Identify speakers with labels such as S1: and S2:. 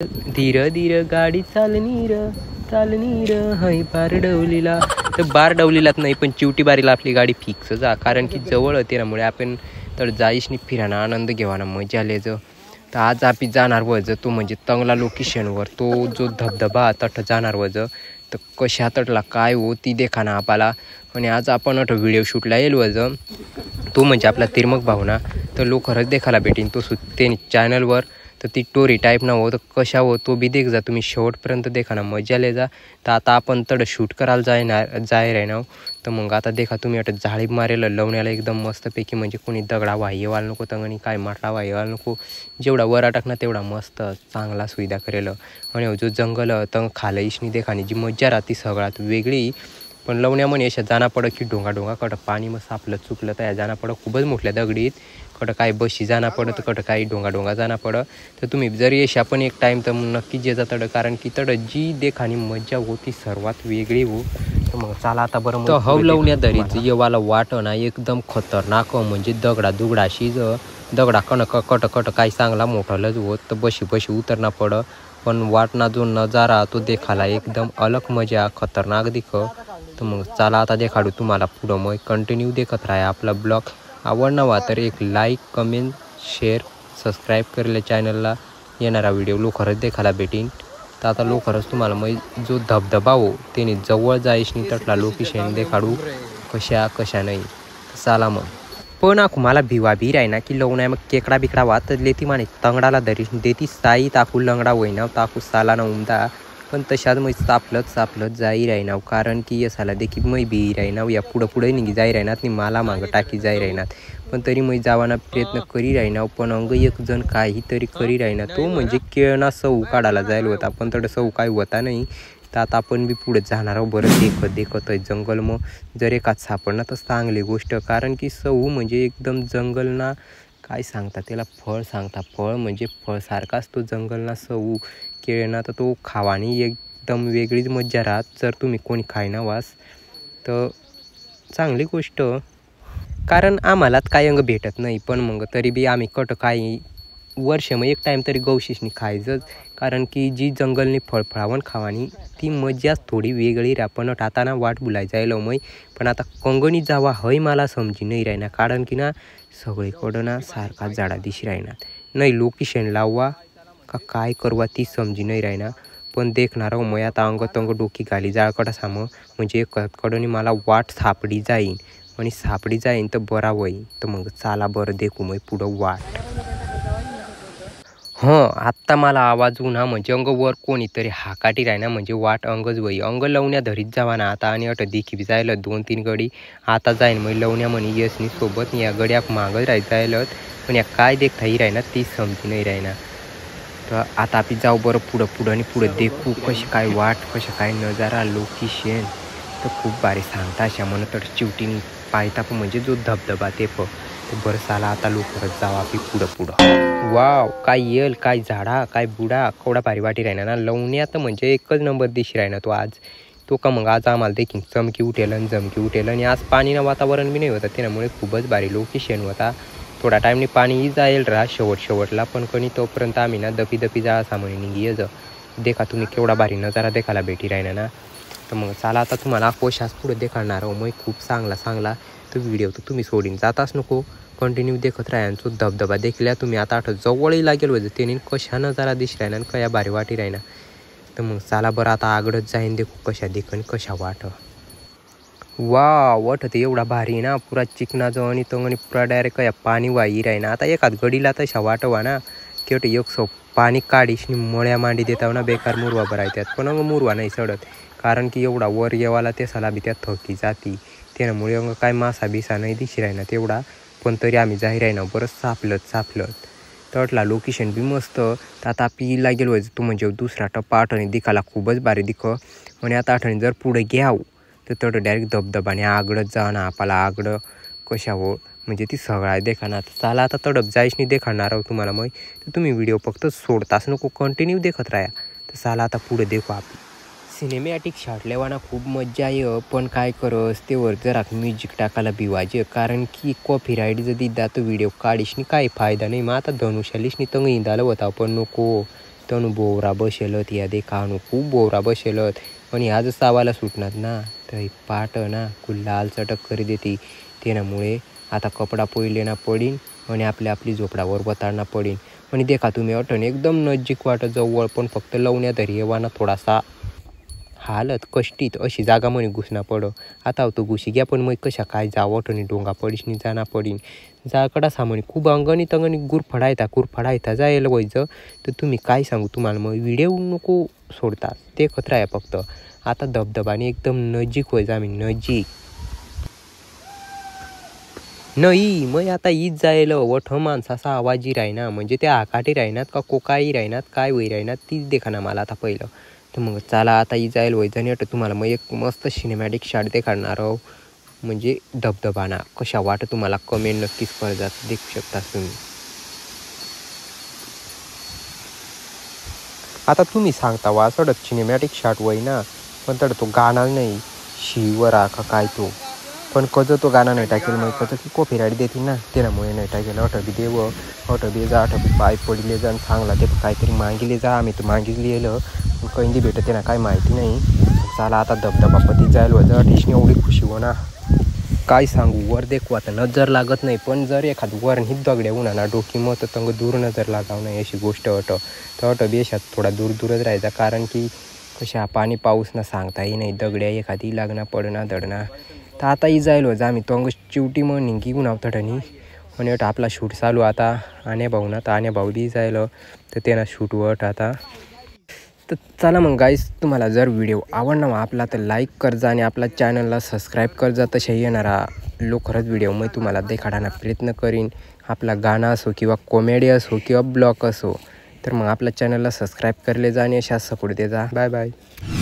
S1: धीर धीर गाडी चालनी र हाय बारडवलीला. तर बारडवलीलाच नाही पण चिवटी बारीला आपली गाडी फिक्स जा, कारण की जवळ होते त्यामुळे आपण तर जाईशनी फिराना आनंद घेवाना मजा लेज. तर आज आपण जाणार वज तो म्हणजे तंगला लोकेशनवर तो जो धबधबा तठ जाणार वज. तर कशा तटला काय हो ती देखाना आपल्याला. आणि आज आपण अठ व्हिडिओ शूटला येईल वज तो म्हणजे आपला तिरमक भावना. तर लोक खरंच देखायला भेटीन तो ते चॅनलवर. तर ती टोरी टाईप ना हो तर कशा हो तो बी देख जा तुम्ही शेवटपर्यंत देखाना मजा ले जा. तर आता आपण तड शूट करायला जाय राहणार. तर मग आता देखा तुम्ही आता जाळी मारेल लवण्याला एकदम मस्तपैकी, म्हणजे कोणी दगडा वाही व्हायला नको तंगणी काय माटला वाही व्हायला नको. जेवढा वर अटकना तेवढा मस्त चांगला सुविधा करेल. आणि जो जंगल तंग खालं इशनी देखानी जी मजा राहती सगळ्यात वेगळी. पण लवण्या म्हणे अशा जाना पडं की डोंगा कडं पाणी मग सापलं चुकलं तर जाना पडं खूपच मोठल्या दगडीत कडं काय बशी जाना पडं तर कडं काही डोंगा जाना पडं. तर तुम्ही जर यशा पण एक टाईम तर नक्कीच येजा तडं, कारण की तडं जी देखानी मजा होती सर्वात वेगळी हो. तर मग चला आता बरं तर हव लवण्या दरीच येवाला वाट ना एकदम खतरनाक, म्हणजे दुगडाशी दगडा कट काही चांगला मोठालंच होत. तर बशी उतरना पडं. पण वाटना जो नजारा तो देखाला एकदम अलग मजा खतरनाक दिख. तर मग चला आता देखाडू तुम्हाला पुढं. मग कंटिन्यू देखत राहा आपला ब्लॉग. आवडना वा तर एक लाईक कमेंट शेअर सबस्क्राईब करेल चॅनलला. येणारा व्हिडिओ लवकरच देखायला भेटीन. तर आता लवकरच तुम्हाला मग जो धबधबा हो त्याने जवळ जायशनी तटला लोकेशन देखाडू कशा नाही. चला मग. पण आखू मला भिवा भी राही की लवण्या मग केकडा बिकडा वात लेती माने तंगडाला धरी देती साई ताकू लंगडा होईना ताकू साला ना उमदा. पण तशात मग सापलत जाई राहीनाव, कारण की यसाला देखील मै बी राहीनाव या पुढं निघी जाई राहणार आणि मला मागं टाकी जाई राहणार. पण तरी मग जावाना प्रयत्न करी राहीनाव. पण अंग एक जण काहीतरी करी राहीना तो म्हणजे केळना सऊ काढायला जायला होता, पण तडं सऊ काय होता नाही. तर आता आपण बी पुढे जाणार आहोत. बरं देखत आहे जंगल. मग जर एकाच सापडणार तर चांगली गोष्ट, कारण की सऊ म्हणजे एकदम जंगल ना काय सांगता त्याला फळ म्हणजे फळसारखाच तो जंगल ना सऊ. केळना तर तो खावानी एकदम वेगळीच मज्जा राहत. जर तुम्ही कोणी खायना वास तर चांगली गोष्ट, कारण आम्हालाच काही अंग भेटत नाही. पण मग तरी बी आम्ही काही वर्ष मग एक टाईम तरी गवशीशनी खायचंच, कारण की जी जंगलनी फळफळावण खावानी ती मजाच थोडी वेगळी राह. पण टाताना वाट बुलाय जायला मग. पण आता कंगणी जावा हय मला समजी नाही राहणार, कारण की ना सगळीकडं ना सारखा झाडा दिशी राहणार नाही. लोकेशन लाववा का काय करवा ती समजी नाही राहणार. पण देखणार मग आता अंग डोकी घाली जाळकडा सामं, म्हणजे कडनी मला वाट सापडी जाईन तर बरा होईन. तर मग चाला बरं देखू मग पुढं वाट. आत्ता मला आवाज उन्हा म्हणजे अंग वर कोणीतरी हाकाटी राहिना, म्हणजे वाट अंगच वई अंग लवण्या धरीत जावा ना आता. आणि अट देखी बी जायला 2-3 गडी आता जाईन मग लवण्या म्हणे यशनी सोबत या गड्या मागच राहायचं जायला. पण या काय देखताही राहिना ती समजी नाही राहिना. तर आता आपण जाऊ बरं पुढं आणि पुढं देखू कशी काय वाट कशा काय नजारा लोकेशन. तर खूप भारी सांगता अशा म्हणत तर चिवटीनी पायता पण म्हणजे जो धबधबा ते तर बरं चाला आता लवकरच जाऊ आपण पुढं. वाव काय येल काय झाडा काय बुडा केवढा भारी वाटी राहिना ना. लवण्यात म्हणजे एकच नंबर दिशी राहिना तो आज. तो का मग आज आम्हाला देखील चमकी उठेल आणि जमकी उठेल. आणि आज पाणीना वातावरण बी नाही होतं त्यामुळे खूपच भारी लोकेशन होता. थोडा टाईमने पाणी जाईल राहा शेवटला. पण कणी तोपर्यंत आम्ही ना दपी जाळा सामाने निघी येज. देखा तुम्ही केवढा भारी नजारा देखायला भेटी राहिना ना. तर मग चला आता तुम्हाला कोशास पुढे देखाणार हो मग खूप चांगला तो व्हिडिओ तर तुम्ही सोडून जाताच नको. कंटिन्यू देखत राहा. तो धबधबा देखल्या तुम्ही आता जवळही लागेल वजे त्याने कशा नजारा दिस राहिना आणि कया भारी वाटी राहिना. तर मग चला बरं आता आगडच जाईन देखू कशा देखन कशा वाट. वाट ते एवढा भारी ना पुरा चिकना जो आणि तंगणी पुरा डायरेक्ट कया पाणी वाही राहिना. आता एखाद गडीला तशा वाटवा ना केवट एक पाणी काढीशनी मळ्या मांडी देताव ना बेकार मुरवा भरायच्यात. पण अंग मुरवा नाही सडत, कारण की एवढा वर येवाला ते साला बी त्यात थकी जाती. त्यामुळे अंग काय मासा बिसा नाही दिशी राहिना तेवढा. पण तरी आम्ही जाहीर आहे ना बरं सापलत तटला लोकेशन बी मस्त. तर आता पिला गेलो व्हायचं तो म्हणजे दुसरा टप्पा आठवणी दिखाला खूपच भारी दिख. आणि आता आठवणी जर पुढे घ्याव तर तट डायरेक्ट धबधबाने आगडच जा ना आपल्याला आगडं कशा हो म्हणजे ती सगळा देखाणार. चाला आता तडप जायशनी देखाणार आहोत तुम्हाला मग. तर तुम्ही व्हिडिओ फक्त सोडताच नको कंटिन्यू देखत राहा. तर चाला आता पुढे देखू आपण. सिनेमॅटिक शॉट लेवाना खूप मज्जा ये. पण काय करस तेवर जरा म्युझिक टाकायला भिवायचे, कारण की कॉपीराईट जर दिदा तो व्हिडिओ काढीशनी काही फायदा नाही. मग आता धनुशालीशनी तंग इंदाला होता पण नको तनु बोवरा बसेलत या देखानु खूप बोवरा बसेलत आणि आज सावाला सुटणार ना तर पाट ना लाल चटक करी देते त्यामुळे आता कपडा पोयले ना पडीन आणि आपली झोपडावर बताळना पडीन आणि देखा तुम्ही अटन एकदम नजीक वाटत जवळ पण फक्त लवण्या तरी येवाना थोडासा हालत कष्टीत अशी जागा म्हणे घुसना पडो आता तो घुशी घ्या पण मग कशा काय जावट आणि डोंगा पडीशनी जाना पडीन जाकडा सामने खूप अंगणित गुरफडायता जायला व्हायचं तर तुम्ही काय सांगू तुम्हाला मग व्हिडिओ नको सोडता ते खतरा आहे फक्त आता धबधबाने एकदम नजीक व्हायचं आम्ही नजीक नाही मग आता ईद जायला वठ माणसाचा आवाजी राहिना म्हणजे त्या आकाटी राहिनात का कोकाई राहिनात काय वही राहिनात तीच देखा ना मला आता पहिलं तर मग चला आता ईद जायला व्हायचं नाही तुम्हाला मग एक मस्त सिनेमॅटिक शॉट देखाडणार आहो म्हणजे धबधबाना कशा वाट तुम्हाला कमेंट नक्कीच पडतात देखू शकता तुम्ही आता तुम्ही सांगता वा सडक सिनेमॅटिक शॉट वय ना पण तर तो गाणा नाही शिवरा का काय तो पण कजं तो गाणं नाही टाकेल मग कसं की कॉपीराईट देतील ना त्यामुळे नाही टाकेल अटबी देव अटबी जा अटबी पाय पडले जा सांगला ते काहीतरी मागिले जा आम्ही तर मागितलेलं कैंदी भेटत त्यांना काय माहिती नाही चला आता धबधबा पती जायला होतं अटीशनी एवढी खुशी हो ना काय सांगू वर देखू आता नजर लागत नाही पण जर एखाद वर हित दगड्या उन्हा ना डोकी मग तंग दूर नजर लागाव नाही अशी गोष्ट तर अटबी अशात थोडा दूरच राहायचा कारण की कशा पाणी पाऊस ना सांगताही नाही दगड्या एखादी लागना पडना दडना तर आता ही जायलो जा आम्ही तंग चिवटी मग निघी गुणावतडनी आणि आपला शूट चालू आता आण्या भाऊ ना तर आण्या भाऊ बी जायलो तर त्यांना शूट वट आता तर चला मग गाईस तुम्हाला जर व्हिडिओ आवडला आपला तर लाईक करजा आणि आपला चॅनलला सबस्क्राईब करजा तसे येणारा खरंच व्हिडिओ मी तुम्हाला देखाडायला प्रयत्न करीन आपला गाणं असो किंवा कॉमेडी असो किंवा ब्लॉग असो तर मग आपल्या चॅनलला सबस्क्राईब करले जा आणि अशा सपोर्ट दे जा बाय बाय